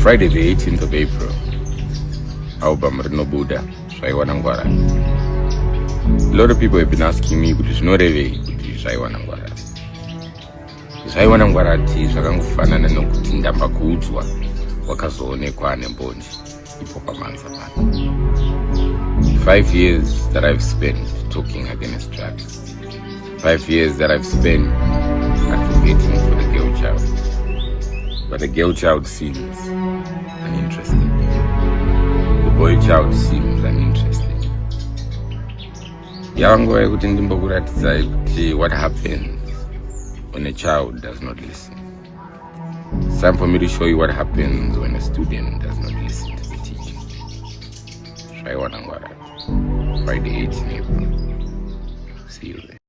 Friday the 18th of April, album Rinobuda, Zvaiwana Ngwarati. A lot of people have been asking me, kuti zvinorevei kuti Zvaiwana Ngwarati. Zvaiwana Ngwarati zvakangofanana nokuti ndambakuudzwa wakazoonekwa nembonji ipo pamanza pano. 5 years that I've spent talking against drugs. 5 years that I've spent advocating for the girl child. But the girl child seems uninteresting. The boy child seems uninteresting. Yango ekuti ndimbokuratidzai kuti what happens when a child does not listen. It's time for me to show you what happens when a student does not listen to the teacher. Zvaiwana Ngwarati, Friday 18 April. See you there.